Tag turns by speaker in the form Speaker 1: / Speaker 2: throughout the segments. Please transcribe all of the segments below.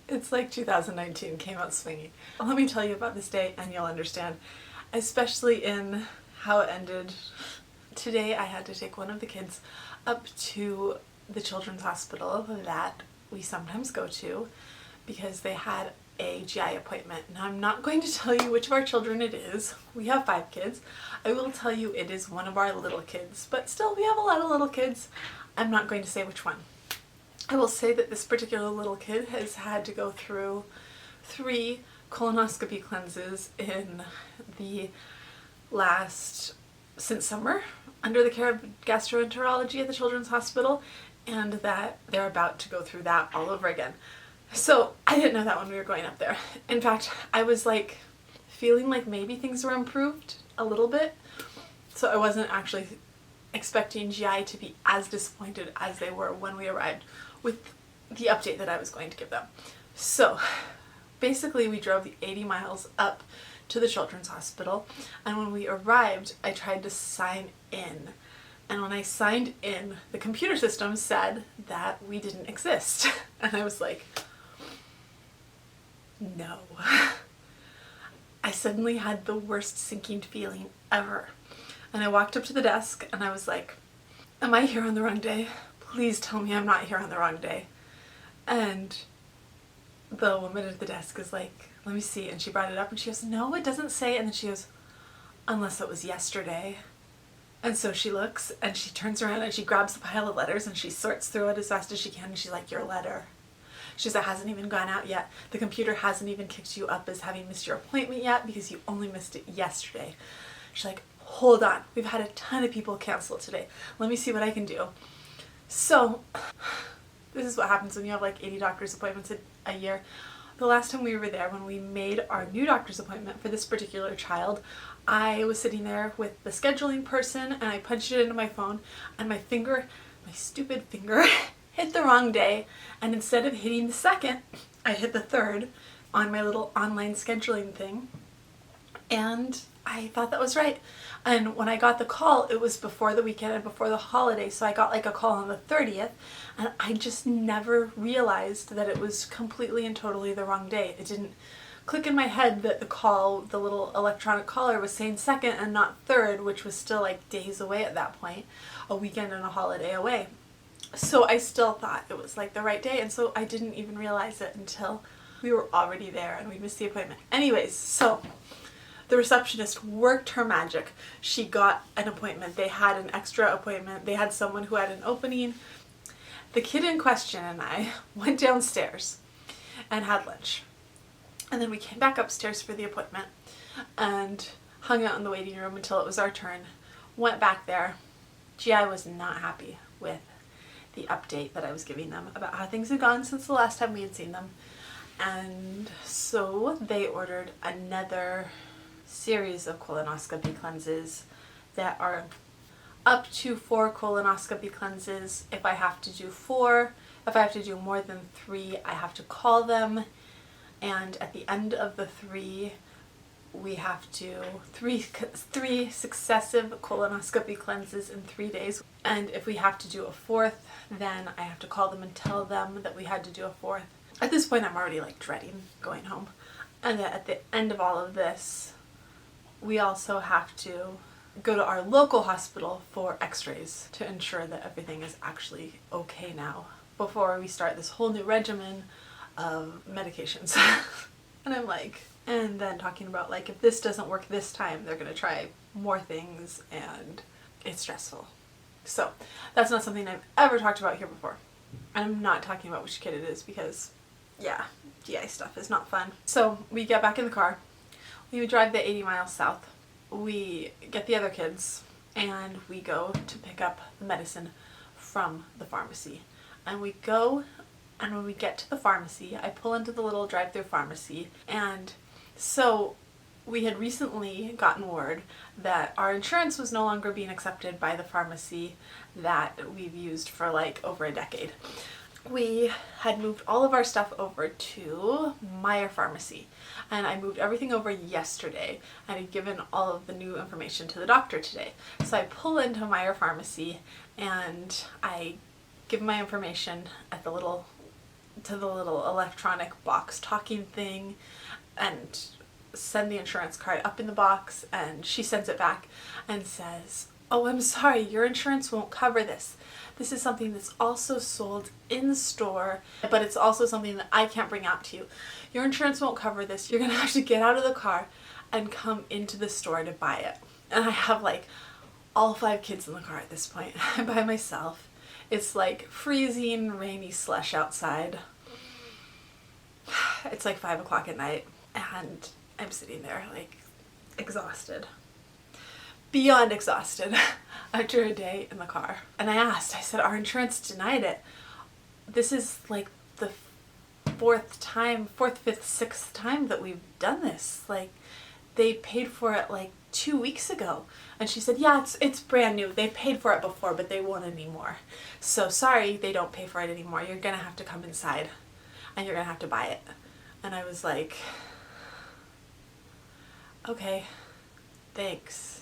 Speaker 1: It's like 2019 came out swinging. Let me tell you about this day and you'll understand, especially in how it ended. Today I had to take one of the kids up to the children's hospital that we sometimes go to because they had a GI appointment. Now I'm not going to tell you which of our children it is. We have 5 kids. I will tell you it is one of our little kids, but still we have a lot of little kids. I'm not going to say which one. I will say that this particular little kid has had to go through 3 colonoscopy cleanses in the since summer under the care of gastroenterology at the children's hospital, and that they're about to go through that all over again. So I didn't know that when we were going up there. In fact, I was like feeling like maybe things were improved a little bit, so I wasn't actually expecting GI to be as disappointed as they were when we arrived with the update that I was going to give them. So basically we drove the 80 miles up to the children's hospital, and when we arrived I tried to sign in, and when I signed in the computer system said that we didn't exist. And I was like, no. I suddenly had the worst sinking feeling ever, and I walked up to the desk and I was like, am I here on the wrong day? Please tell me I'm not here on the wrong day. And the woman at the desk is like, let me see. And she brought it up and she goes, no, it doesn't say. And then she goes, unless it was yesterday. And so she looks and she turns around and she grabs the pile of letters and she sorts through it as fast as she can. And she's like, your letter. She says, it hasn't even gone out yet. The computer hasn't even kicked you up as having missed your appointment yet because you only missed it yesterday. She's like, hold on. We've had a ton of people cancel today. Let me see what I can do. So this is what happens when you have like 80 doctor's appointments a year. The last time we were there, when we made our new doctor's appointment for this particular child, I was sitting there with the scheduling person and I punched it into my phone, and my stupid finger, hit the wrong day, and instead of hitting the 2nd, I hit the 3rd on my little online scheduling thing, and I thought that was right. And when I got the call, it was before the weekend and before the holiday, so I got like a call on the 30th, and I just never realized that it was completely and totally the wrong day. It didn't click in my head that the little electronic caller was saying 2nd and not 3rd, which was still like days away at that point, a weekend and a holiday away. So I still thought it was like the right day, and so I didn't even realize it until we were already there and we missed the appointment. Anyways, so the receptionist worked her magic. She got an appointment. They had an extra appointment. They had someone who had an opening. The kid in question and I went downstairs and had lunch. And then we came back upstairs for the appointment and hung out in the waiting room until it was our turn. Went back there. GI was not happy with the update that I was giving them about how things had gone since the last time we had seen them. And so they ordered another series of colonoscopy cleanses that are up to 4 colonoscopy cleanses. If I have to do 4, if I have to do more than 3, I have to call them, and at the end of the 3 we have to three successive colonoscopy cleanses in 3 days. And if we have to do a 4th, then I have to call them and tell them that we had to do a 4th. At this point I'm already like dreading going home. And that at the end of all of this, we also have to go to our local hospital for x-rays to ensure that everything is actually okay now before we start this whole new regimen of medications. And I'm like, and then talking about like, if this doesn't work this time, they're gonna try more things, and it's stressful. So that's not something I've ever talked about here before. I'm not talking about which kid it is because, yeah, GI stuff is not fun. So we get back in the car. We drive the 80 miles south. We get the other kids and we go to pick up the medicine from the pharmacy. And we go, and when we get to the pharmacy, I pull into the little drive-through pharmacy, and so we had recently gotten word that our insurance was no longer being accepted by the pharmacy that we've used for like over a decade. We had moved all of our stuff over to Meijer pharmacy, and I moved everything over yesterday. I had given all of the new information to the doctor today. So I pull into Meijer pharmacy and I give my information at the little to the little electronic box talking thing and send the insurance card up in the box, and she sends it back and says, "Oh, I'm sorry, your insurance won't cover this. This is something that's also sold in store, but it's also something that I can't bring out to you. Your insurance won't cover this. You're gonna have to get out of the car and come into the store to buy it." And I have like all 5 kids in the car at this point. I'm by myself. It's like freezing, rainy slush outside. It's like 5 o'clock at night, and I'm sitting there like exhausted. Beyond exhausted after a day in the car. And I said, "Our insurance denied it. This is like the 4th, 5th, 6th time that we've done this. Like, they paid for it like 2 weeks ago." And she said, "Yeah, it's brand new. They paid for it before, but they won't anymore. So sorry, they don't pay for it anymore. You're gonna have to come inside and you're gonna have to buy it." And I was like, "Okay, thanks."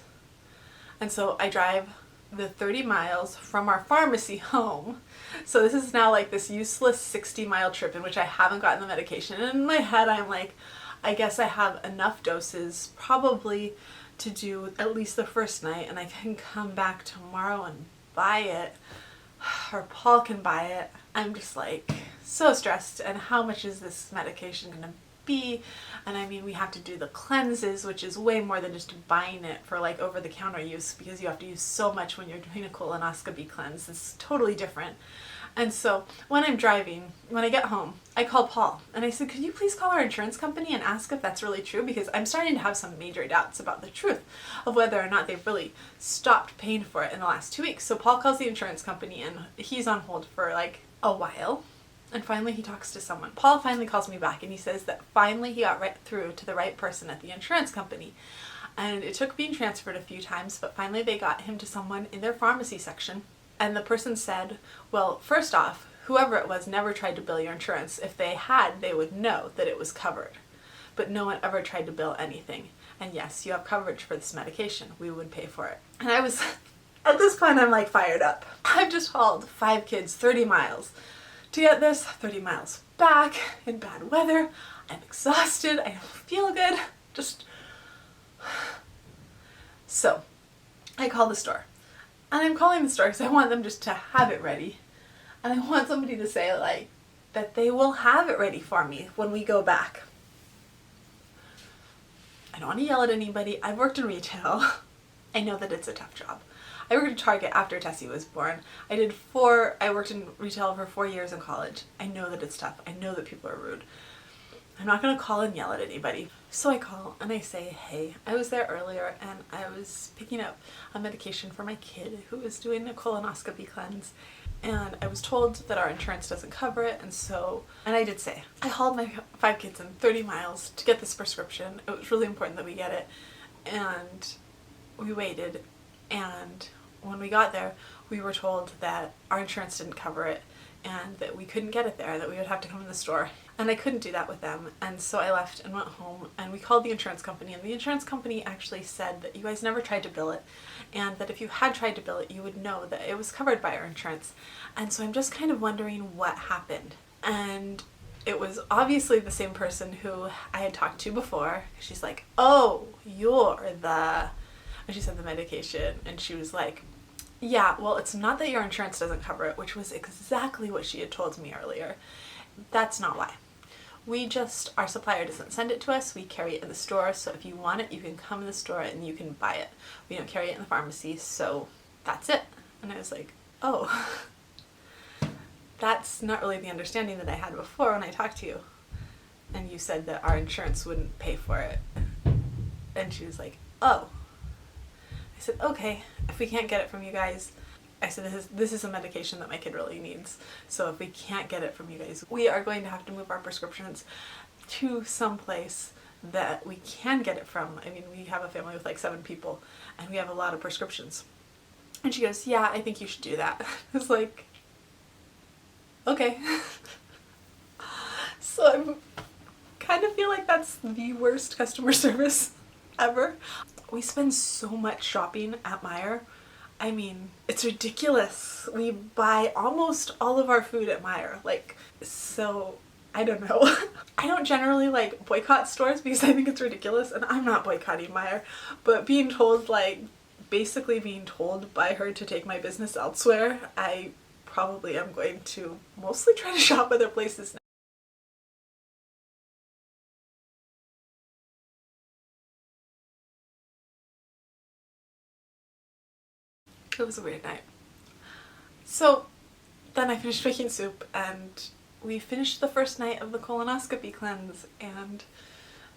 Speaker 1: And so I drive the 30 miles from our pharmacy home. So this is now like this useless 60-mile trip in which I haven't gotten the medication. And in my head, I'm like, I guess I have enough doses probably to do at least the first night, and I can come back tomorrow and buy it, or Paul can buy it. I'm just like so stressed. And how much is this medication gonna be? And I mean, we have to do the cleanses, which is way more than just buying it for like over-the-counter use, because you have to use so much when you're doing a colonoscopy cleanse. It's totally different. And so when I'm driving, when I get home, I call Paul and I said, "Could you please call our insurance company and ask if that's really true? Because I'm starting to have some major doubts about the truth of whether or not they've really stopped paying for it in the last 2 weeks." So Paul calls the insurance company, and he's on hold for like a while. And finally he talks to someone. Paul finally calls me back and he says that finally he got right through to the right person at the insurance company. And it took being transferred a few times, but finally they got him to someone in their pharmacy section. And the person said, "Well, first off, whoever it was never tried to bill your insurance. If they had, they would know that it was covered. But no one ever tried to bill anything. And yes, you have coverage for this medication. We would pay for it." And I was, at this point, I'm like fired up. I've just hauled 5 kids 30 miles to get this, 30 miles back in bad weather. I'm exhausted. I don't feel good. So I call the store. And I'm calling the store because I want them just to have it ready. And I want somebody to say like that they will have it ready for me when we go back. I don't want to yell at anybody. I've worked in retail. I know that it's a tough job. I worked at Target after Tessie was born. I worked in retail for 4 years in college. I know that it's tough. I know that people are rude. I'm not going to call and yell at anybody. So I call and I say, "Hey, I was there earlier and I was picking up a medication for my kid who was doing a colonoscopy cleanse. And I was told that our insurance doesn't cover it, and I did say, I hauled my 5 kids in 30 miles to get this prescription. It was really important that we get it. And we waited, and when we got there, we were told that our insurance didn't cover it and that we couldn't get it there, that we would have to come in the store." And I couldn't do that with them. And so I left and went home, and we called the insurance company, and the insurance company actually said that you guys never tried to bill it, and that if you had tried to bill it, you would know that it was covered by our insurance. And so I'm just kind of wondering what happened. And it was obviously the same person who I had talked to before. She's like, "Oh, you're the..." And she said the medication, and she was like, "Yeah, well, it's not that your insurance doesn't cover it," which was exactly what she had told me earlier. "That's not why. Our supplier doesn't send it to us. We carry it in the store, so if you want it, you can come in the store and you can buy it. We don't carry it in the pharmacy, so that's it." And I was like, "Oh, that's not really the understanding that I had before when I talked to you. And you said that our insurance wouldn't pay for it." And she was like, "Oh." I said, "Okay, if we can't get it from you guys," I said, this is a medication that my kid really needs. "So if we can't get it from you guys, we are going to have to move our prescriptions to some place that we can get it from. I mean, we have a family with like 7 people and we have a lot of prescriptions." And she goes, "Yeah, I think you should do that." I was like, okay. So I kind of feel like that's the worst customer service ever. We spend so much shopping at Meijer. I mean, it's ridiculous. We buy almost all of our food at Meijer. Like, so I don't know. I don't generally like boycott stores because I think it's ridiculous, and I'm not boycotting Meijer, but being told, like, basically being told by her to take my business elsewhere, I probably am going to mostly try to shop other places now. It was a weird night. So then I finished making soup, and we finished the first night of the colonoscopy cleanse, and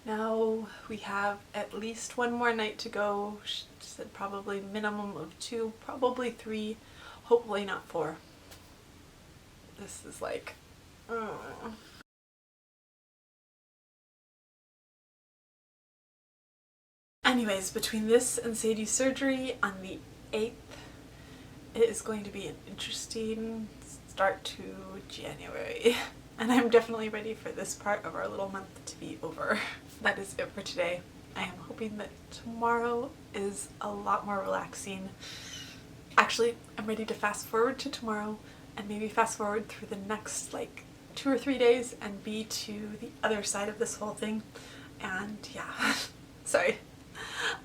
Speaker 1: now we have at least one more night to go. She said probably minimum of 2, probably 3, hopefully not 4. This is like, Anyways, between this and Sadie's surgery on the 8th, it is going to be an interesting start to January. And I'm definitely ready for this part of our little month to be over. That is it for today. I am hoping that tomorrow is a lot more relaxing. Actually, I'm ready to fast forward to tomorrow and maybe fast forward through the next like 2 or 3 days and be to the other side of this whole thing. And yeah, sorry.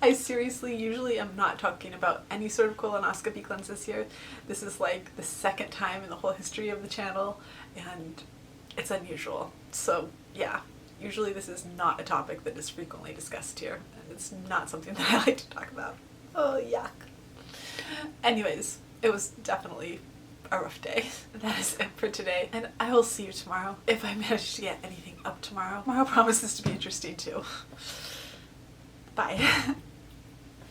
Speaker 1: I seriously usually am not talking about any sort of colonoscopy cleanse this year. This is like the second time in the whole history of the channel, and it's unusual. So yeah, usually this is not a topic that is frequently discussed here, and it's not something that I like to talk about. Oh, yuck. Anyways, it was definitely a rough day. That is it for today, and I will see you tomorrow if I manage to get anything up tomorrow. Tomorrow promises to be interesting too. Bye.